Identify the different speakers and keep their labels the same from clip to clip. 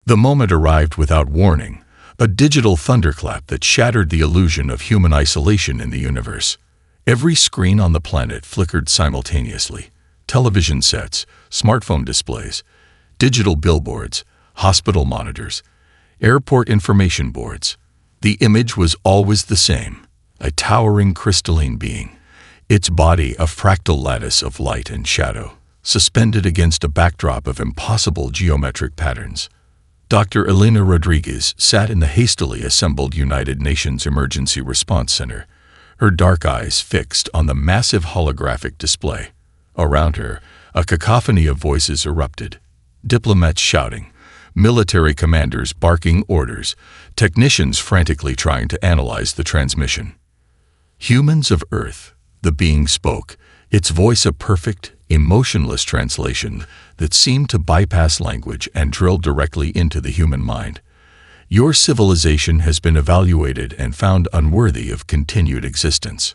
Speaker 1: The moment arrived without warning, a digital thunderclap that shattered the illusion of human isolation in the universe. Every screen on the planet flickered simultaneously. Television sets, smartphone displays, digital billboards, hospital monitors, airport information boards. The image was always the same, a towering crystalline being, its body a fractal lattice of light and shadow, suspended against a backdrop of impossible geometric patterns. Dr. Elena Rodriguez sat in the hastily assembled United Nations Emergency Response Center, her dark eyes fixed on the massive holographic display. Around her, a cacophony of voices erupted. Diplomats shouting, military commanders barking orders, technicians frantically trying to analyze the transmission. Humans of Earth, the being spoke, its voice a perfect, emotionless translation that seemed to bypass language and drill directly into the human mind. Your civilization has been evaluated and found unworthy of continued existence.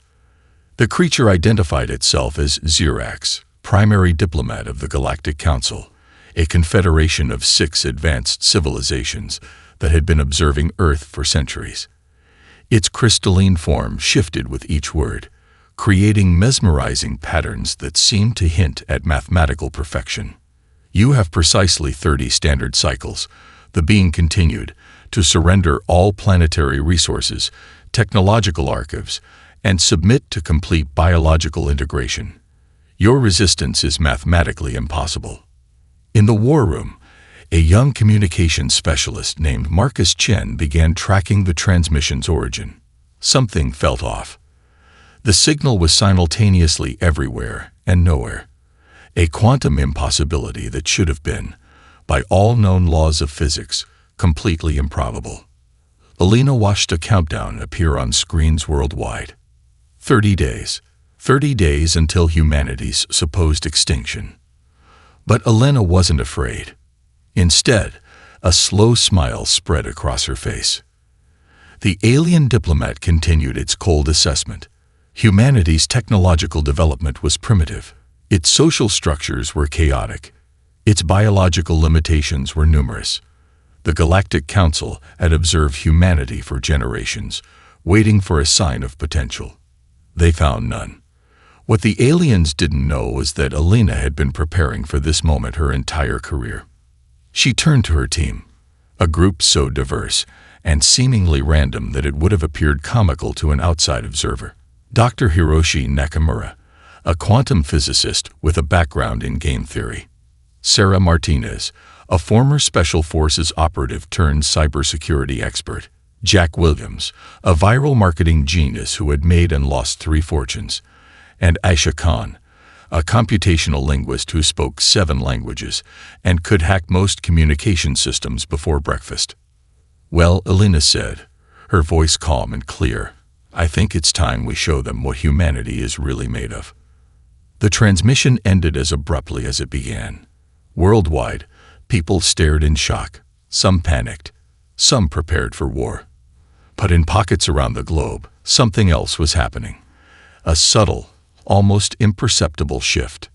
Speaker 1: The creature identified itself as Xerax, primary diplomat of the Galactic Council, a confederation of 6 advanced civilizations that had been observing Earth for centuries. Its crystalline form shifted with each word, creating mesmerizing patterns that seemed to hint at mathematical perfection. You have precisely 30 standard cycles, the being continued, to surrender all planetary resources, technological archives, and submit to complete biological integration. Your resistance is mathematically impossible. In the war room, a young communications specialist named Marcus Chen began tracking the transmission's origin. Something felt off. The signal was simultaneously everywhere and nowhere, a quantum impossibility that should have been, by all known laws of physics, completely improbable. Elena watched a countdown appear on screens worldwide. 30 days. 30 days until humanity's supposed extinction. But Elena wasn't afraid. Instead, a slow smile spread across her face. The alien diplomat continued its cold assessment. Humanity's technological development was primitive. Its social structures were chaotic. Its biological limitations were numerous. The Galactic Council had observed humanity for generations, waiting for a sign of potential. They found none. What the aliens didn't know was that Elena had been preparing for this moment her entire career. She turned to her team, a group so diverse and seemingly random that it would have appeared comical to an outside observer. Dr. Hiroshi Nakamura, a quantum physicist with a background in game theory. Sarah Martinez, a former Special Forces operative turned cybersecurity expert. Jack Williams, a viral marketing genius who had made and lost 3 fortunes. And Aisha Khan, a computational linguist who spoke 7 languages and could hack most communication systems before breakfast. Well, Elena said, her voice calm and clear, I think it's time we show them what humanity is really made of. The transmission ended as abruptly as it began. Worldwide, people stared in shock, some panicked, some prepared for war. But in pockets around the globe, something else was happening. A subtle, almost imperceptible shift.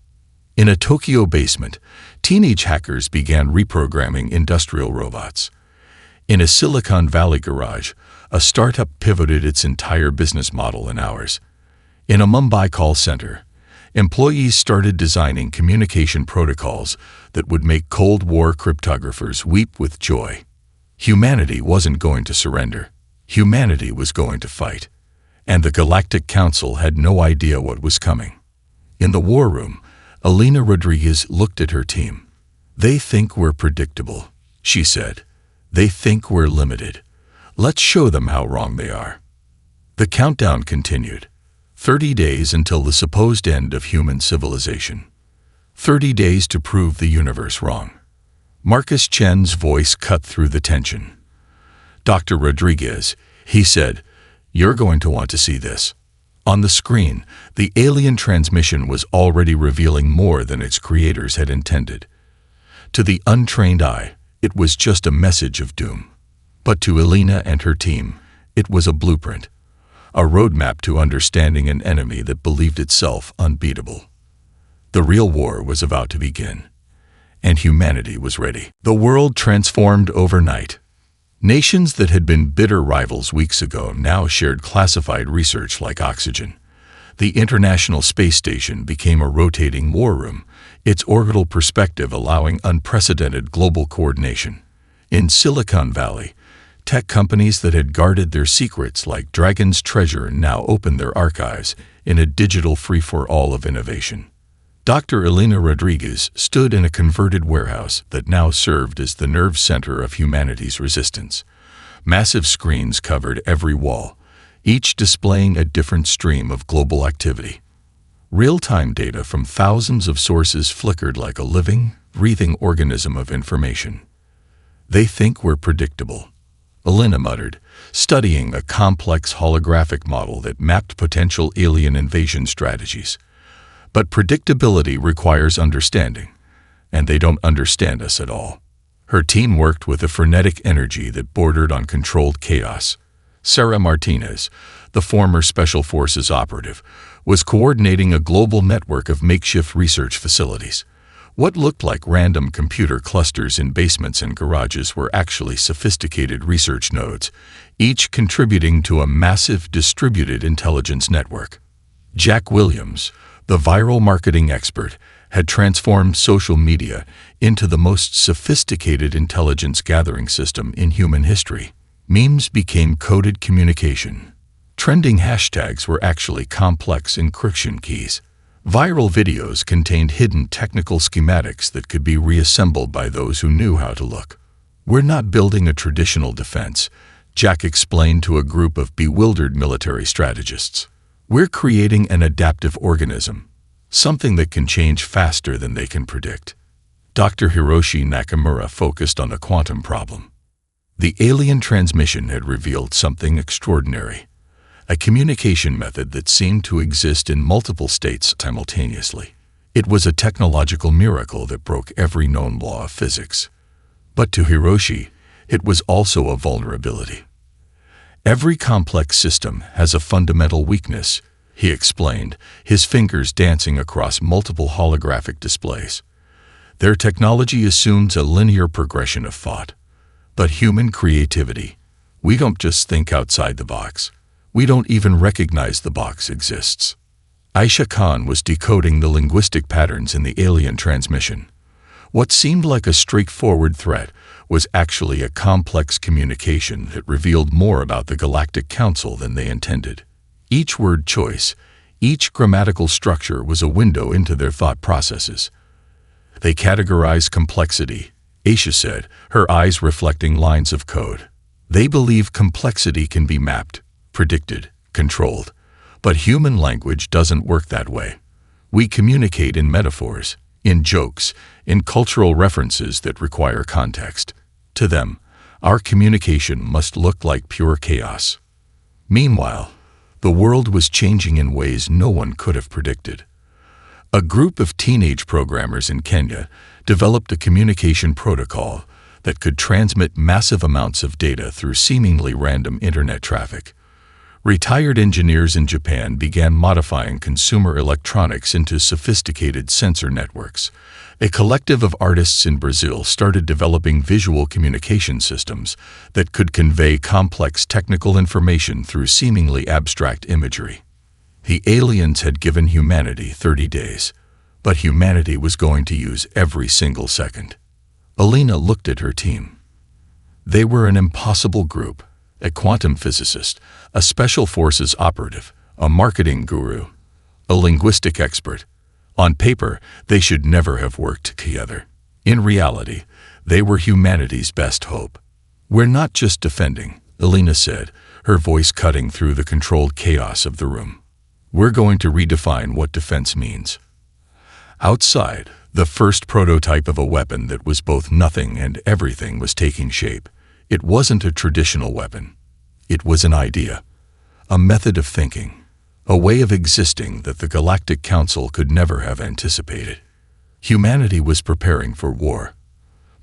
Speaker 1: In a Tokyo basement, teenage hackers began reprogramming industrial robots. In a Silicon Valley garage, a startup pivoted its entire business model in hours. In a Mumbai call center, employees started designing communication protocols that would make Cold War cryptographers weep with joy. Humanity wasn't going to surrender. Humanity was going to fight. And the Galactic Council had no idea what was coming. In the war room, Elena Rodriguez looked at her team. They think we're predictable, she said. They think we're limited. Let's show them how wrong they are. The countdown continued. 30 days until the supposed end of human civilization. 30 days to prove the universe wrong. Marcus Chen's voice cut through the tension. Dr. Rodriguez, he said, you're going to want to see this. On the screen, the alien transmission was already revealing more than its creators had intended. To the untrained eye, it was just a message of doom. But to Elena and her team, it was a blueprint, a roadmap to understanding an enemy that believed itself unbeatable. The real war was about to begin. and humanity was ready. The world transformed overnight. Nations that had been bitter rivals weeks ago now shared classified research like oxygen. The International Space Station became a rotating war room, its orbital perspective allowing unprecedented global coordination. In Silicon Valley, tech companies that had guarded their secrets like Dragon's Treasure now opened their archives in a digital free-for-all of innovation. Dr. Elena Rodriguez stood in a converted warehouse that now served as the nerve center of humanity's resistance. Massive screens covered every wall, each displaying a different stream of global activity. Real-time data from thousands of sources flickered like a living, breathing organism of information. "They think we're predictable," Elena muttered, studying a complex holographic model that mapped potential alien invasion strategies. "But predictability requires understanding, and they don't understand us at all." Her team worked with a frenetic energy that bordered on controlled chaos. Sarah Martinez, the former Special Forces operative, was coordinating a global network of makeshift research facilities. What looked like random computer clusters in basements and garages were actually sophisticated research nodes, each contributing to a massive distributed intelligence network. Jack Williams, the viral marketing expert, had transformed social media into the most sophisticated intelligence gathering system in human history. Memes became coded communication. Trending hashtags were actually complex encryption keys. Viral videos contained hidden technical schematics that could be reassembled by those who knew how to look. "We're not building a traditional defense," Jack explained to a group of bewildered military strategists. "We're creating an adaptive organism, something that can change faster than they can predict." Dr. Hiroshi Nakamura focused on the quantum problem. The alien transmission had revealed something extraordinary, a communication method that seemed to exist in multiple states simultaneously. It was a technological miracle that broke every known law of physics. But to Hiroshi, it was also a vulnerability. "Every complex system has a fundamental weakness," he explained, his fingers dancing across multiple holographic displays. "Their technology assumes a linear progression of thought. But human creativity, we don't just think outside the box. We don't even recognize the box exists." Aisha Khan was decoding the linguistic patterns in the alien transmission. What seemed like a straightforward threat was actually a complex communication that revealed more about the Galactic Council than they intended. Each word choice, each grammatical structure was a window into their thought processes. "They categorize complexity," Aisha said, her eyes reflecting lines of code. "They believe complexity can be mapped, predicted, controlled. But human language doesn't work that way. We communicate in metaphors, in jokes, in cultural references that require context. To them, our communication must look like pure chaos." Meanwhile, the world was changing in ways no one could have predicted. A group of teenage programmers in Kenya developed a communication protocol that could transmit massive amounts of data through seemingly random internet traffic. Retired engineers in Japan began modifying consumer electronics into sophisticated sensor networks. A collective of artists in Brazil started developing visual communication systems that could convey complex technical information through seemingly abstract imagery. The aliens had given humanity 30 days, but humanity was going to use every single second. Elena looked at her team. They were an impossible group: a quantum physicist, a special forces operative, a marketing guru, a linguistic expert. On paper, they should never have worked together. In reality, they were humanity's best hope. "We're not just defending," Elena said, her voice cutting through the controlled chaos of the room. "We're going to redefine what defense means." Outside, the first prototype of a weapon that was both nothing and everything was taking shape. It wasn't a traditional weapon. It was an idea, a method of thinking, a way of existing that the Galactic Council could never have anticipated. Humanity was preparing for war,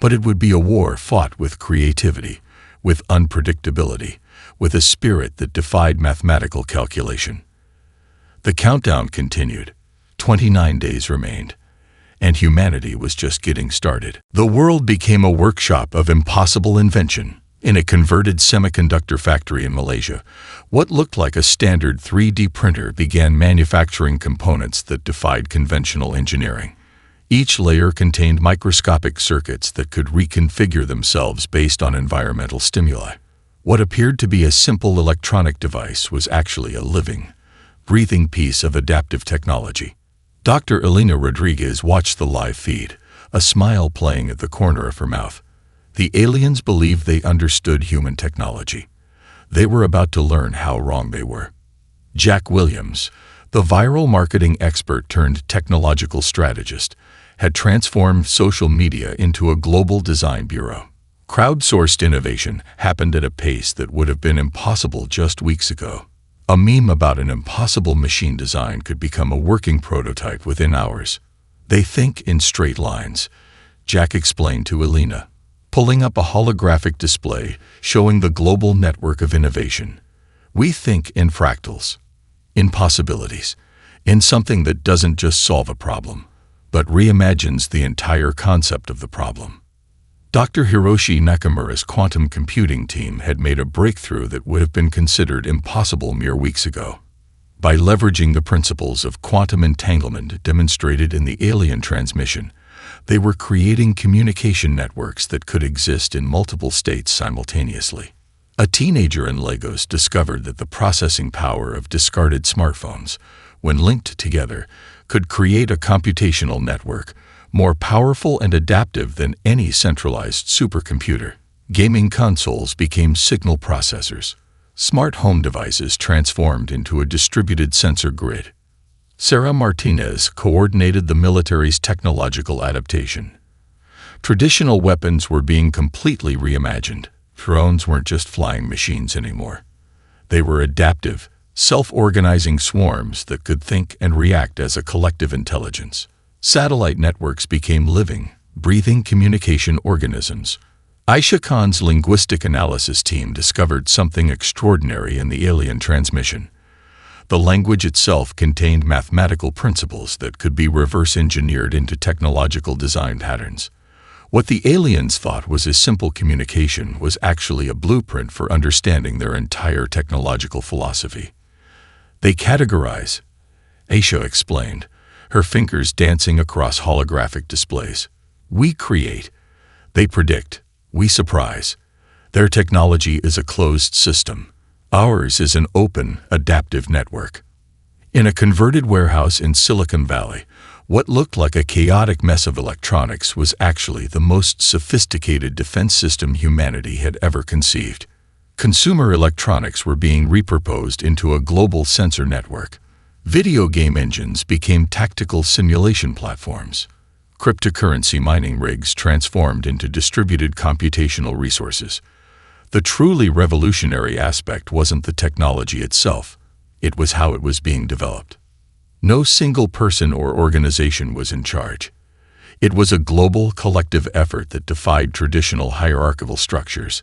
Speaker 1: but it would be a war fought with creativity, with unpredictability, with a spirit that defied mathematical calculation. The countdown continued. 29 days remained, and humanity was just getting started. The world became a workshop of impossible invention. In a converted semiconductor factory in Malaysia, what looked like a standard 3D printer began manufacturing components that defied conventional engineering. Each layer contained microscopic circuits that could reconfigure themselves based on environmental stimuli. What appeared to be a simple electronic device was actually a living, breathing piece of adaptive technology. Dr. Elena Rodriguez watched the live feed, a smile playing at the corner of her mouth. The aliens believed they understood human technology. They were about to learn how wrong they were. Jack Williams, the viral marketing expert turned technological strategist, had transformed social media into a global design bureau. Crowdsourced innovation happened at a pace that would have been impossible just weeks ago. A meme about an impossible machine design could become a working prototype within hours. They think in straight lines, Jack explained to Elena, pulling up a holographic display showing the global network of innovation. We think in fractals, in possibilities, in something that doesn't just solve a problem, but reimagines the entire concept of the problem. Dr. Hiroshi Nakamura's quantum computing team had made a breakthrough that would have been considered impossible mere weeks ago. By leveraging the principles of quantum entanglement demonstrated in the alien transmission, they were creating communication networks that could exist in multiple states simultaneously. A teenager in Lagos discovered that the processing power of discarded smartphones, when linked together, could create a computational network more powerful and adaptive than any centralized supercomputer. Gaming consoles became signal processors. Smart home devices transformed into a distributed sensor grid. Sarah Martinez coordinated the military's technological adaptation. Traditional weapons were being completely reimagined. Drones weren't just flying machines anymore. They were adaptive, self-organizing swarms that could think and react as a collective intelligence. Satellite networks became living, breathing communication organisms. Aisha Khan's linguistic analysis team discovered something extraordinary in the alien transmission. The language itself contained mathematical principles that could be reverse-engineered into technological design patterns. What the aliens thought was a simple communication was actually a blueprint for understanding their entire technological philosophy. They categorize, Aisha explained, her fingers dancing across holographic displays. We create. They predict. We surprise. Their technology is a closed system. Ours is an open, adaptive network. In a converted warehouse in Silicon Valley, what looked like a chaotic mess of electronics was actually the most sophisticated defense system humanity had ever conceived. Consumer electronics were being repurposed into a global sensor network. Video game engines became tactical simulation platforms. Cryptocurrency mining rigs transformed into distributed computational resources. The truly revolutionary aspect wasn't the technology itself, it was how it was being developed. No single person or organization was in charge. It was a global, collective effort that defied traditional hierarchical structures.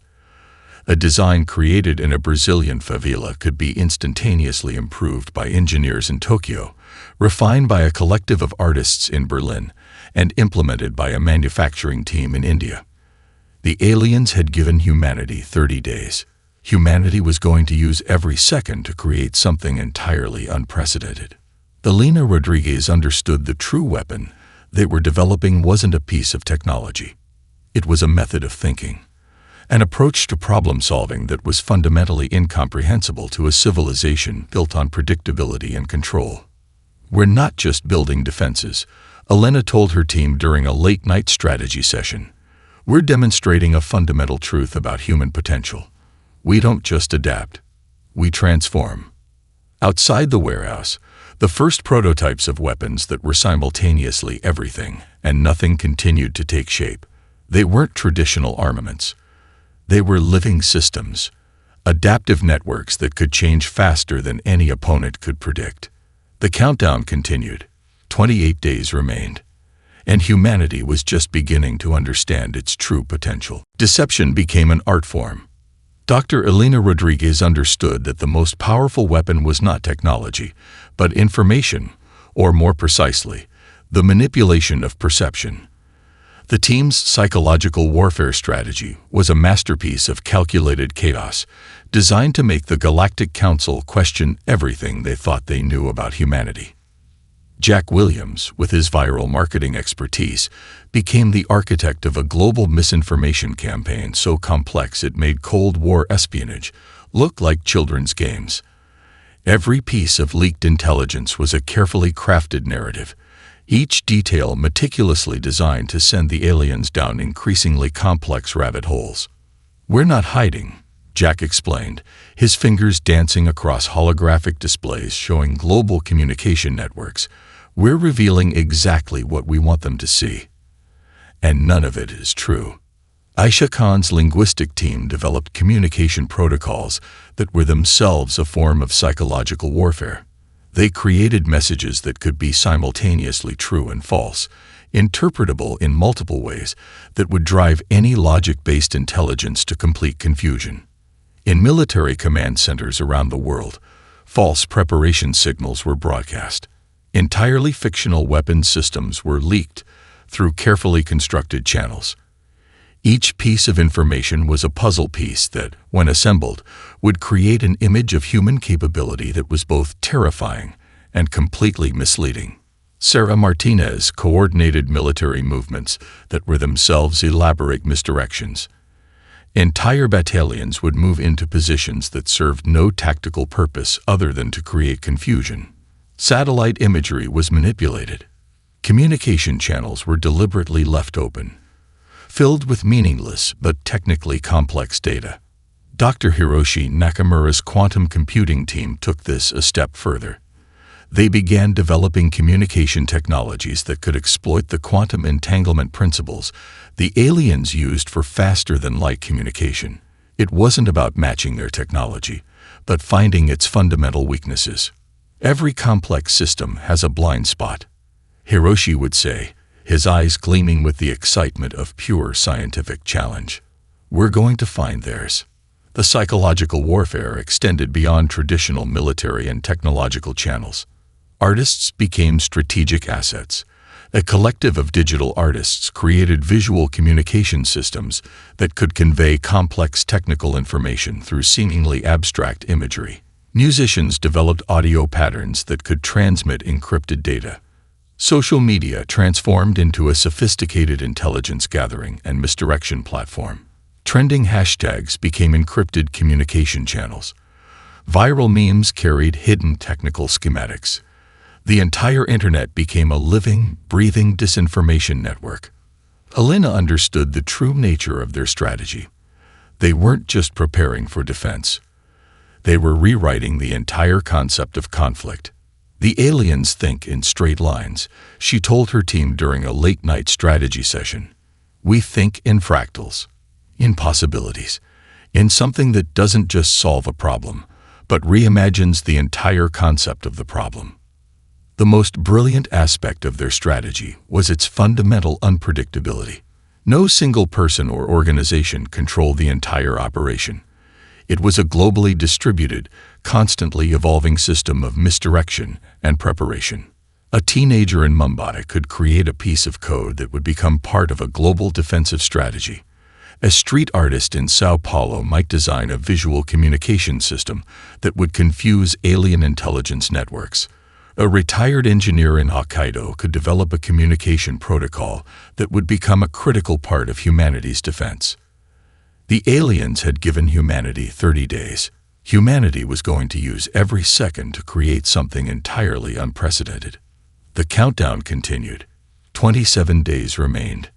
Speaker 1: A design created in a Brazilian favela could be instantaneously improved by engineers in Tokyo, refined by a collective of artists in Berlin, and implemented by a manufacturing team in India. The aliens had given humanity 30 days. Humanity was going to use every second to create something entirely unprecedented. Elena Rodriguez understood the true weapon they were developing wasn't a piece of technology. It was a method of thinking, an approach to problem-solving that was fundamentally incomprehensible to a civilization built on predictability and control. We're not just building defenses, Elena told her team during a late-night strategy session. We're demonstrating a fundamental truth about human potential. We don't just adapt, we transform. Outside the warehouse, the first prototypes of weapons that were simultaneously everything and nothing continued to take shape. They weren't traditional armaments. They were living systems, adaptive networks that could change faster than any opponent could predict. The countdown continued. 28 days remained, and humanity was just beginning to understand its true potential. Deception became an art form. Dr. Elena Rodriguez understood that the most powerful weapon was not technology, but information, or more precisely, The manipulation of perception. The team's psychological warfare strategy was a masterpiece of calculated chaos, designed to make the Galactic Council question everything they thought they knew about humanity. Jack Williams, with his viral marketing expertise, became the architect of a global misinformation campaign so complex it made Cold War espionage look like children's games. Every piece of leaked intelligence was a carefully crafted narrative, each detail meticulously designed to send the aliens down increasingly complex rabbit holes. "We're not hiding," Jack explained, his fingers dancing across holographic displays showing global communication networks. "We're revealing exactly what we want them to see." And none of it is true. Aisha Khan's linguistic team developed communication protocols that were themselves a form of psychological warfare. They created messages that could be simultaneously true and false, interpretable in multiple ways that would drive any logic-based intelligence to complete confusion. In military command centers around the world, false preparation signals were broadcast. Entirely fictional weapons systems were leaked through carefully constructed channels. Each piece of information was a puzzle piece that, when assembled, would create an image of human capability that was both terrifying and completely misleading. Sarah Martinez coordinated military movements that were themselves elaborate misdirections. Entire battalions would move into positions that served no tactical purpose other than to create confusion. Satellite imagery was manipulated. Communication channels were deliberately left open, filled with meaningless but technically complex data. Dr. Hiroshi Nakamura's quantum computing team took this a step further. They began developing communication technologies that could exploit the quantum entanglement principles the aliens used for faster-than-light communication. It wasn't about matching their technology, but finding its fundamental weaknesses. "Every complex system has a blind spot," Hiroshi would say, his eyes gleaming with the excitement of pure scientific challenge. "We're going to find theirs." The psychological warfare extended beyond traditional military and technological channels. Artists became strategic assets. A collective of digital artists created visual communication systems that could convey complex technical information through seemingly abstract imagery. Musicians developed audio patterns that could transmit encrypted data. Social media transformed into a sophisticated intelligence gathering and misdirection platform. Trending hashtags became encrypted communication channels. Viral memes carried hidden technical schematics. The entire internet became a living, breathing disinformation network. Elena understood the true nature of their strategy. They weren't just preparing for defense. They were rewriting the entire concept of conflict. "The aliens think in straight lines," she told her team during a late-night strategy session. "We think in fractals, in possibilities, in something that doesn't just solve a problem, but reimagines the entire concept of the problem." The most brilliant aspect of their strategy was its fundamental unpredictability. No single person or organization controlled the entire operation. It was a globally distributed, constantly evolving system of misdirection and preparation. A teenager in Mumbai could create a piece of code that would become part of a global defensive strategy. A street artist in Sao Paulo might design a visual communication system that would confuse alien intelligence networks. A retired engineer in Hokkaido could develop a communication protocol that would become a critical part of humanity's defense. The aliens had given humanity 30 days. Humanity was going to use every second to create something entirely unprecedented. The countdown continued. 27 days remained,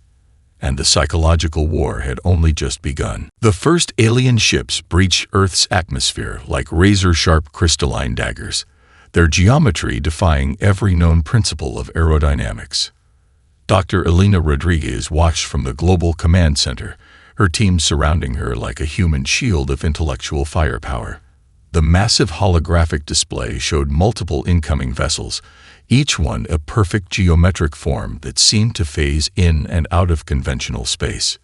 Speaker 1: and the psychological war had only just begun. The first alien ships breached Earth's atmosphere like razor-sharp crystalline daggers, their geometry defying every known principle of aerodynamics. Dr. Elena Rodriguez watched from the Global Command Center, her team surrounding her like a human shield of intellectual firepower. The massive holographic display showed multiple incoming vessels, each one a perfect geometric form that seemed to phase in and out of conventional space.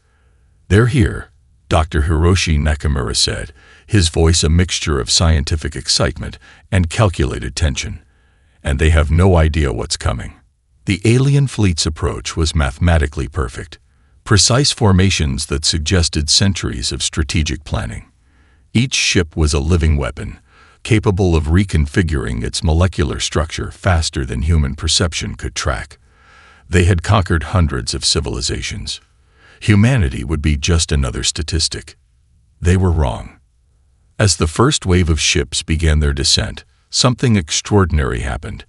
Speaker 1: "They're here," Dr. Hiroshi Nakamura said, his voice a mixture of scientific excitement and calculated tension. "And they have no idea what's coming." The alien fleet's approach was mathematically perfect, precise formations that suggested centuries of strategic planning. Each ship was a living weapon, capable of reconfiguring its molecular structure faster than human perception could track. They had conquered hundreds of civilizations. Humanity would be just another statistic. They were wrong. As the first wave of ships began their descent, something extraordinary happened.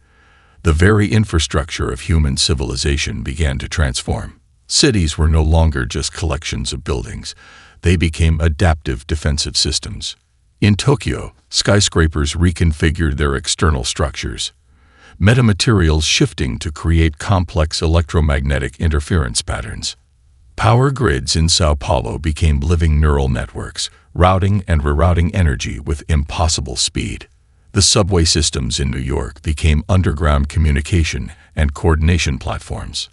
Speaker 1: The very infrastructure of human civilization began to transform. Cities were no longer just collections of buildings. They became adaptive defensive systems. In Tokyo, skyscrapers reconfigured their external structures, metamaterials shifting to create complex electromagnetic interference patterns. Power grids in Sao Paulo became living neural networks, routing and rerouting energy with impossible speed. The subway systems in New York became underground communication and coordination platforms.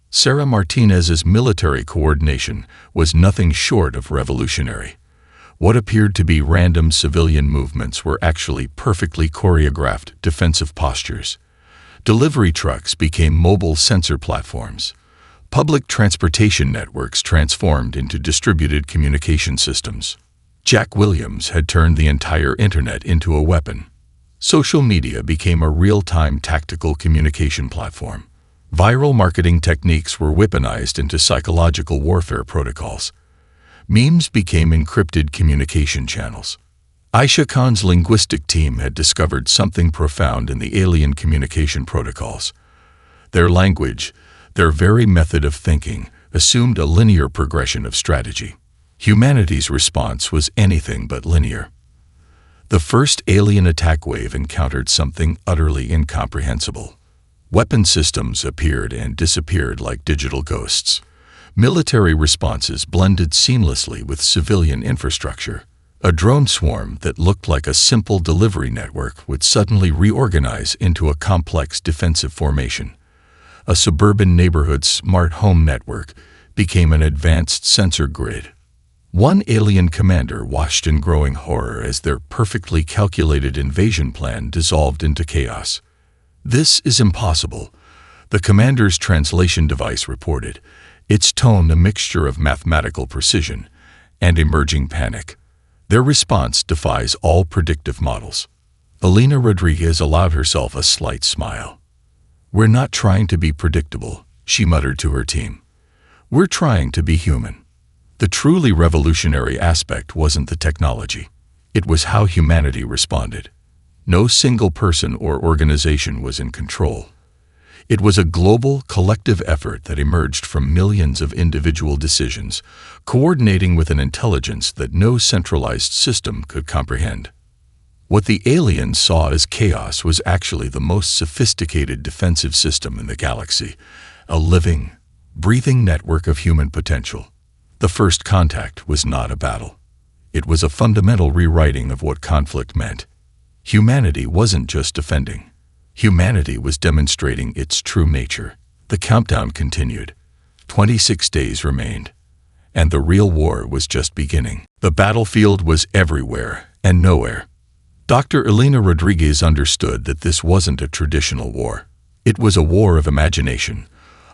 Speaker 1: Sarah Martinez's military coordination was nothing short of revolutionary. What appeared to be random civilian movements were actually perfectly choreographed defensive postures. Delivery trucks became mobile sensor platforms. Public transportation networks transformed into distributed communication systems. Jack Williams had turned the entire internet into a weapon. Social media became a real-time tactical communication platform. Viral marketing techniques were weaponized into psychological warfare protocols. Memes became encrypted communication channels. Aisha Khan's linguistic team had discovered something profound in the alien communication protocols. Their language, their very method of thinking, assumed a linear progression of strategy. Humanity's response was anything but linear. The first alien attack wave encountered something utterly incomprehensible. Weapon systems appeared and disappeared like digital ghosts. Military responses blended seamlessly with civilian infrastructure. A drone swarm that looked like a simple delivery network would suddenly reorganize into a complex defensive formation. A suburban neighborhood smart home network became an advanced sensor grid. One alien commander watched in growing horror as their perfectly calculated invasion plan dissolved into chaos. "This is impossible," the commander's translation device reported, its tone a mixture of mathematical precision and emerging panic. Their response defies all predictive models. Elena Rodriguez allowed herself a slight smile. "We're not trying to be predictable," she muttered to her team. "We're trying to be human." The truly revolutionary aspect wasn't the technology. It was how humanity responded. No single person or organization was in control. It was a global, collective effort that emerged from millions of individual decisions, coordinating with an intelligence that no centralized system could comprehend. What the aliens saw as chaos was actually the most sophisticated defensive system in the galaxy, a living, breathing network of human potential. The first contact was not a battle. It was a fundamental rewriting of what conflict meant. Humanity wasn't just defending. Humanity was demonstrating its true nature. The countdown continued. 26 days remained. And the real war was just beginning. The battlefield was everywhere and nowhere. Dr. Elena Rodriguez understood that this wasn't a traditional war. It was a war of imagination,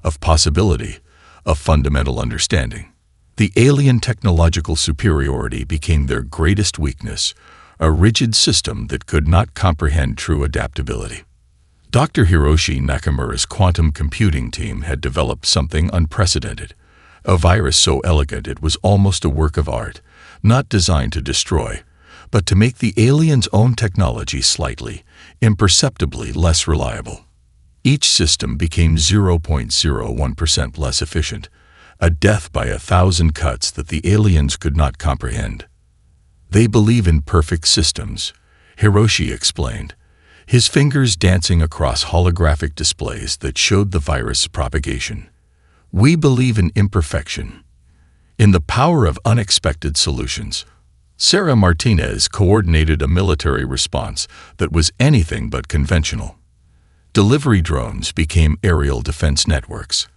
Speaker 1: of possibility, of fundamental understanding. The alien technological superiority became their greatest weakness, a rigid system that could not comprehend true adaptability. Dr. Hiroshi Nakamura's quantum computing team had developed something unprecedented, a virus so elegant it was almost a work of art, not designed to destroy, but to make the aliens' own technology slightly, imperceptibly less reliable. Each system became 0.01% less efficient, a death by 1,000 cuts that the aliens could not comprehend. "They believe in perfect systems," Hiroshi explained, his fingers dancing across holographic displays that showed the virus propagation. "We believe in imperfection, in the power of unexpected solutions." Sarah Martinez coordinated a military response that was anything but conventional. Delivery drones became aerial defense networks.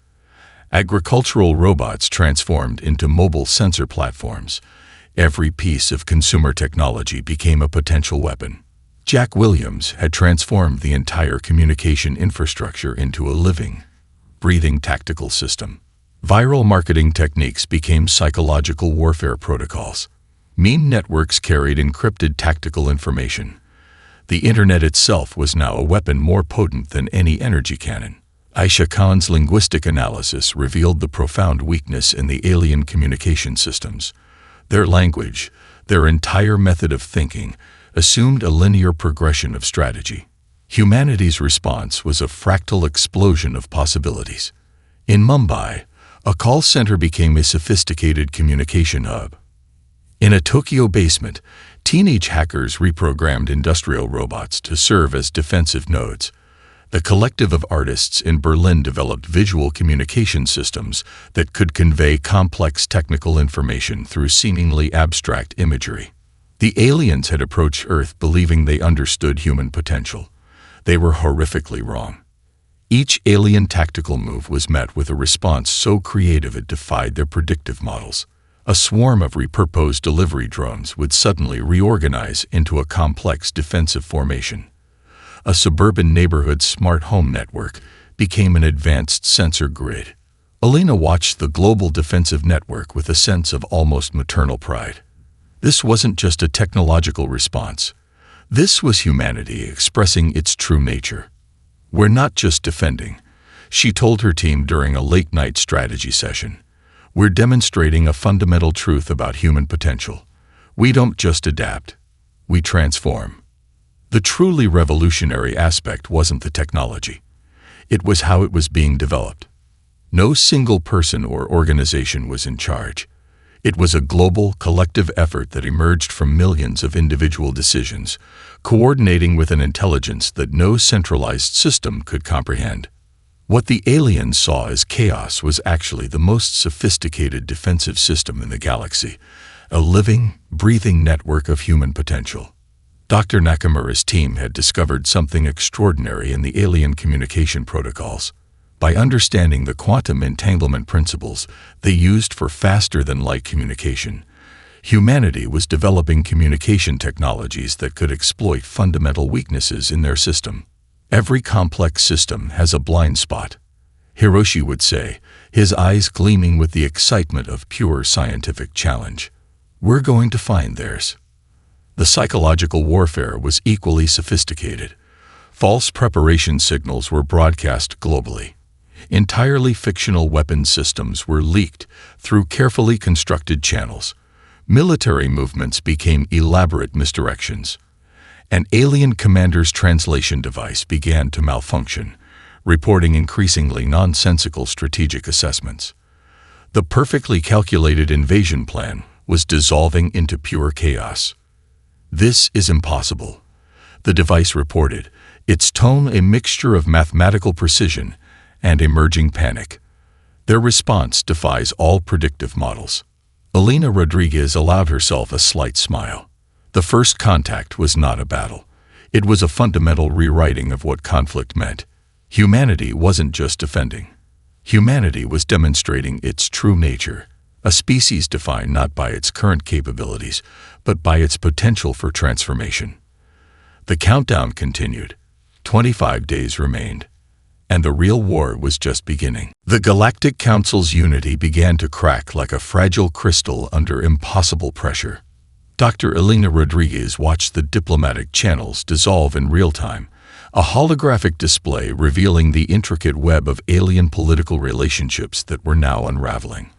Speaker 1: Agricultural robots transformed into mobile sensor platforms. Every piece of consumer technology became a potential weapon. Jack Williams had transformed the entire communication infrastructure into a living, breathing tactical system. Viral marketing techniques became psychological warfare protocols. Meme networks carried encrypted tactical information. The internet itself was now a weapon more potent than any energy cannon. Aisha Khan's linguistic analysis revealed the profound weakness in the alien communication systems. Their language, their entire method of thinking, assumed a linear progression of strategy. Humanity's response was a fractal explosion of possibilities. In Mumbai, a call center became a sophisticated communication hub. In a Tokyo basement, teenage hackers reprogrammed industrial robots to serve as defensive nodes. The collective of artists in Berlin developed visual communication systems that could convey complex technical information through seemingly abstract imagery. The aliens had approached Earth believing they understood human potential. They were horrifically wrong. Each alien tactical move was met with a response so creative it defied their predictive models. A swarm of repurposed delivery drones would suddenly reorganize into a complex defensive formation. A suburban neighborhood smart home network became an advanced sensor grid. Alina watched the global defensive network with a sense of almost maternal pride. This wasn't just a technological response. This was humanity expressing its true nature. "We're not just defending," she told her team during a late-night strategy session. "We're demonstrating a fundamental truth about human potential. We don't just adapt, we transform." The truly revolutionary aspect wasn't the technology. It was how it was being developed. No single person or organization was in charge. It was a global, collective effort that emerged from millions of individual decisions, coordinating with an intelligence that no centralized system could comprehend. What the aliens saw as chaos was actually the most sophisticated defensive system in the galaxy, a living, breathing network of human potential. Dr. Nakamura's team had discovered something extraordinary in the alien communication protocols. By understanding the quantum entanglement principles they used for faster-than-light communication, humanity was developing communication technologies that could exploit fundamental weaknesses in their system. Every complex system has a blind spot, Hiroshi would say, his eyes gleaming with the excitement of pure scientific challenge. We're going to find theirs. The psychological warfare was equally sophisticated. False preparation signals were broadcast globally. Entirely fictional weapon systems were leaked through carefully constructed channels. Military movements became elaborate misdirections. An alien commander's translation device began to malfunction, reporting increasingly nonsensical strategic assessments. The perfectly calculated invasion plan was dissolving into pure chaos. "This is impossible," the device reported, its tone a mixture of mathematical precision and emerging panic. Their response defies all predictive models. Alina Rodriguez allowed herself a slight smile. The first contact was not a battle. It was a fundamental rewriting of what conflict meant. Humanity wasn't just defending. Humanity was demonstrating its true nature, a species defined not by its current capabilities, but by its potential for transformation. The countdown continued. 25 days remained, and the real war was just beginning. The Galactic Council's unity began to crack like a fragile crystal under impossible pressure. Dr. Alina Rodriguez watched the diplomatic channels dissolve in real time, a holographic display revealing the intricate web of alien political relationships that were now unraveling.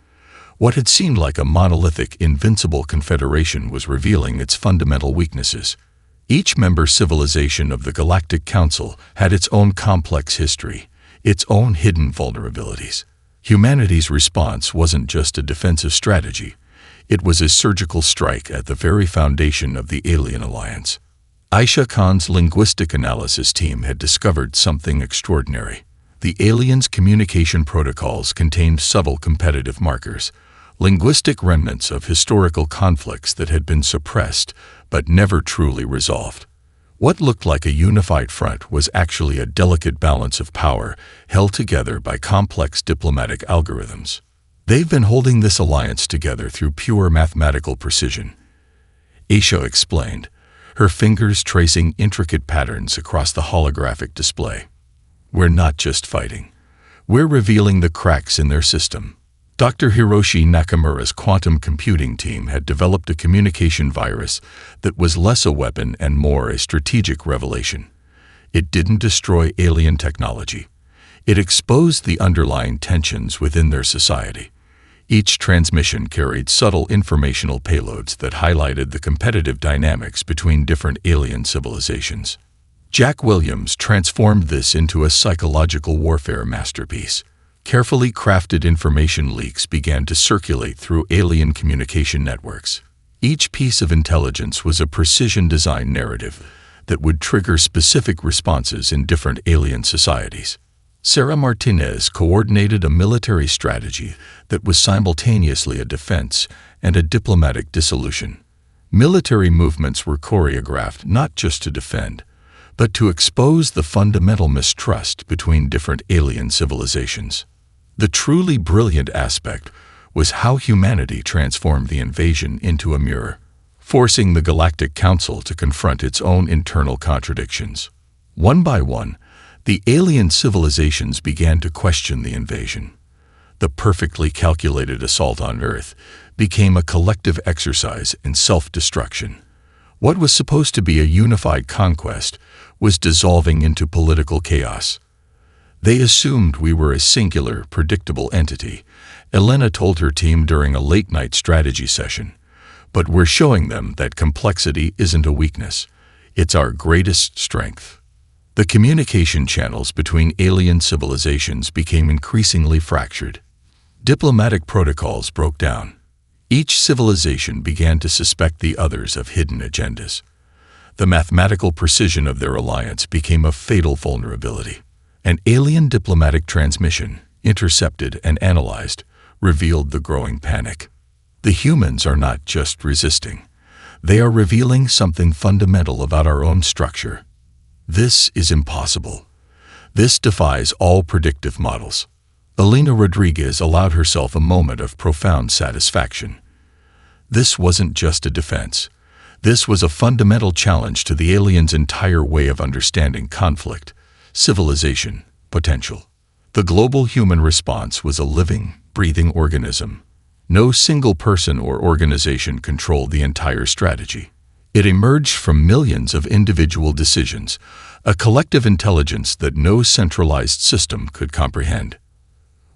Speaker 1: What had seemed like a monolithic, invincible confederation was revealing its fundamental weaknesses. Each member civilization of the Galactic Council had its own complex history, its own hidden vulnerabilities. Humanity's response wasn't just a defensive strategy. It was a surgical strike at the very foundation of the alien alliance. Aisha Khan's linguistic analysis team had discovered something extraordinary. The aliens' communication protocols contained subtle competitive markers, linguistic remnants of historical conflicts that had been suppressed but never truly resolved. What looked like a unified front was actually a delicate balance of power held together by complex diplomatic algorithms. They've been holding this alliance together through pure mathematical precision, Aisha explained, her fingers tracing intricate patterns across the holographic display. "We're not just fighting. We're revealing the cracks in their system." Dr. Hiroshi Nakamura's quantum computing team had developed a communication virus that was less a weapon and more a strategic revelation. It didn't destroy alien technology. It exposed the underlying tensions within their society. Each transmission carried subtle informational payloads that highlighted the competitive dynamics between different alien civilizations. Jack Williams transformed this into a psychological warfare masterpiece. Carefully crafted information leaks began to circulate through alien communication networks. Each piece of intelligence was a precision-designed narrative that would trigger specific responses in different alien societies. Sarah Martinez coordinated a military strategy that was simultaneously a defense and a diplomatic dissolution. Military movements were choreographed not just to defend, but to expose the fundamental mistrust between different alien civilizations. The truly brilliant aspect was how humanity transformed the invasion into a mirror, forcing the Galactic Council to confront its own internal contradictions. One by one, the alien civilizations began to question the invasion. The perfectly calculated assault on Earth became a collective exercise in self-destruction. What was supposed to be a unified conquest was dissolving into political chaos. "They assumed we were a singular, predictable entity," Elena told her team during a late-night strategy session. "But we're showing them that complexity isn't a weakness. It's our greatest strength." The communication channels between alien civilizations became increasingly fractured. Diplomatic protocols broke down. Each civilization began to suspect the others of hidden agendas. The mathematical precision of their alliance became a fatal vulnerability. An alien diplomatic transmission, intercepted and analyzed, revealed the growing panic. The humans are not just resisting. They are revealing something fundamental about our own structure. This is impossible. This defies all predictive models. Elena Rodriguez allowed herself a moment of profound satisfaction. This wasn't just a defense. This was a fundamental challenge to the aliens' entire way of understanding conflict, civilization, potential. The global human response was a living, breathing organism. No single person or organization controlled the entire strategy. It emerged from millions of individual decisions, a collective intelligence that no centralized system could comprehend.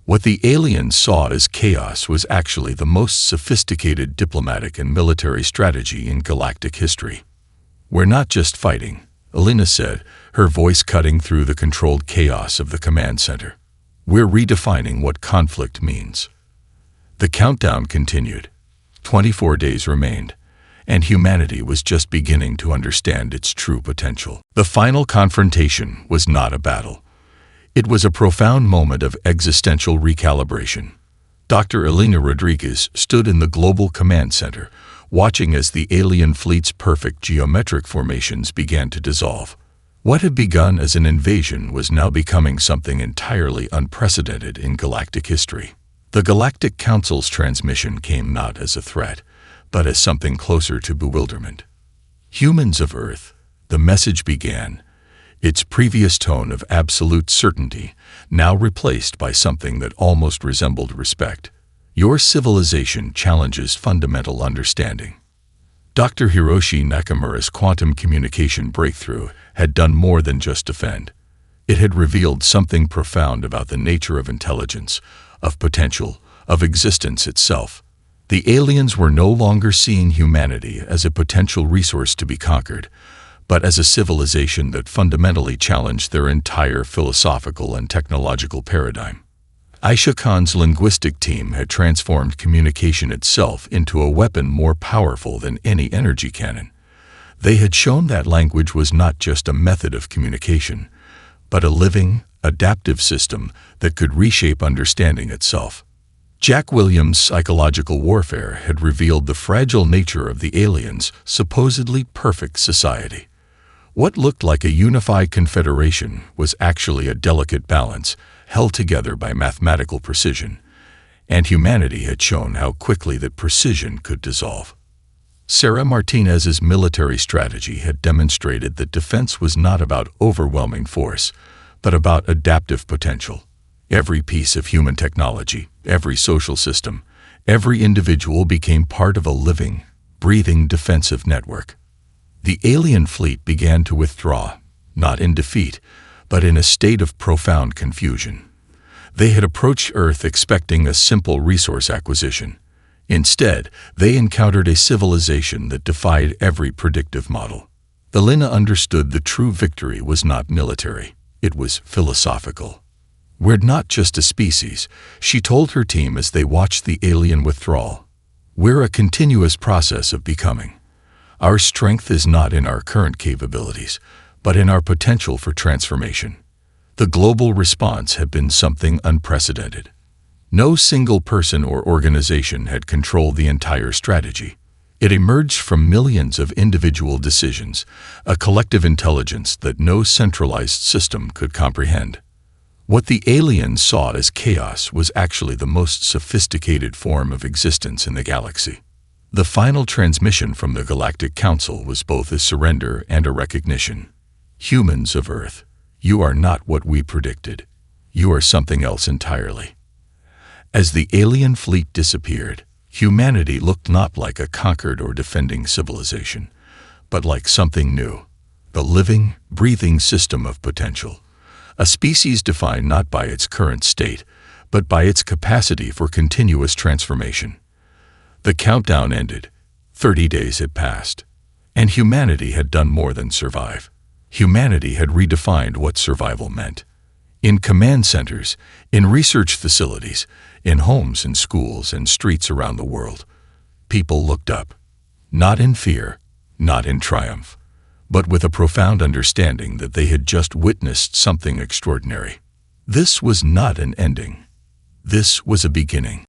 Speaker 1: What the aliens saw as chaos was actually the most sophisticated diplomatic and military strategy in galactic history. "We're not just fighting," Elena said, her voice cutting through the controlled chaos of the command center. "We're redefining what conflict means." The countdown continued. 24 days remained, and humanity was just beginning to understand its true potential. The final confrontation was not a battle. It was a profound moment of existential recalibration. Dr. Elena Rodriguez stood in the Global Command Center, watching as the alien fleet's perfect geometric formations began to dissolve. What had begun as an invasion was now becoming something entirely unprecedented in galactic history. The Galactic Council's transmission came not as a threat, but as something closer to bewilderment. "Humans of Earth," the message began, its previous tone of absolute certainty now replaced by something that almost resembled respect. "Your civilization challenges fundamental understanding." Dr. Hiroshi Nakamura's quantum communication breakthrough had done more than just defend. It had revealed something profound about the nature of intelligence, of potential, of existence itself. The aliens were no longer seeing humanity as a potential resource to be conquered, but as a civilization that fundamentally challenged their entire philosophical and technological paradigm. Aisha Khan's linguistic team had transformed communication itself into a weapon more powerful than any energy cannon. They had shown that language was not just a method of communication, but a living, adaptive system that could reshape understanding itself. Jack Williams' psychological warfare had revealed the fragile nature of the aliens' supposedly perfect society. What looked like a unified confederation was actually a delicate balance held together by mathematical precision, and humanity had shown how quickly that precision could dissolve. Sarah Martinez's military strategy had demonstrated that defense was not about overwhelming force, but about adaptive potential. Every piece of human technology, every social system, every individual became part of a living, breathing defensive network. The alien fleet began to withdraw, not in defeat, but in a state of profound confusion. They had approached Earth expecting a simple resource acquisition. Instead, they encountered a civilization that defied every predictive model. Elena understood the true victory was not military, it was philosophical. "We're not just a species," she told her team as they watched the alien withdrawal. "We're a continuous process of becoming. Our strength is not in our current capabilities, but in our potential for transformation." The global response had been something unprecedented. No single person or organization had controlled the entire strategy. It emerged from millions of individual decisions, a collective intelligence that no centralized system could comprehend. What the aliens saw as chaos was actually the most sophisticated form of existence in the galaxy. The final transmission from the Galactic Council was both a surrender and a recognition. "Humans of Earth, you are not what we predicted. You are something else entirely." As the alien fleet disappeared, humanity looked not like a conquered or defending civilization, but like something new, a living, breathing system of potential, a species defined not by its current state, but by its capacity for continuous transformation. The countdown ended. 30 days had passed, and humanity had done more than survive. Humanity had redefined what survival meant. In command centers, in research facilities, in homes and schools and streets around the world, people looked up, not in fear, not in triumph, but with a profound understanding that they had just witnessed something extraordinary. This was not an ending. This was a beginning.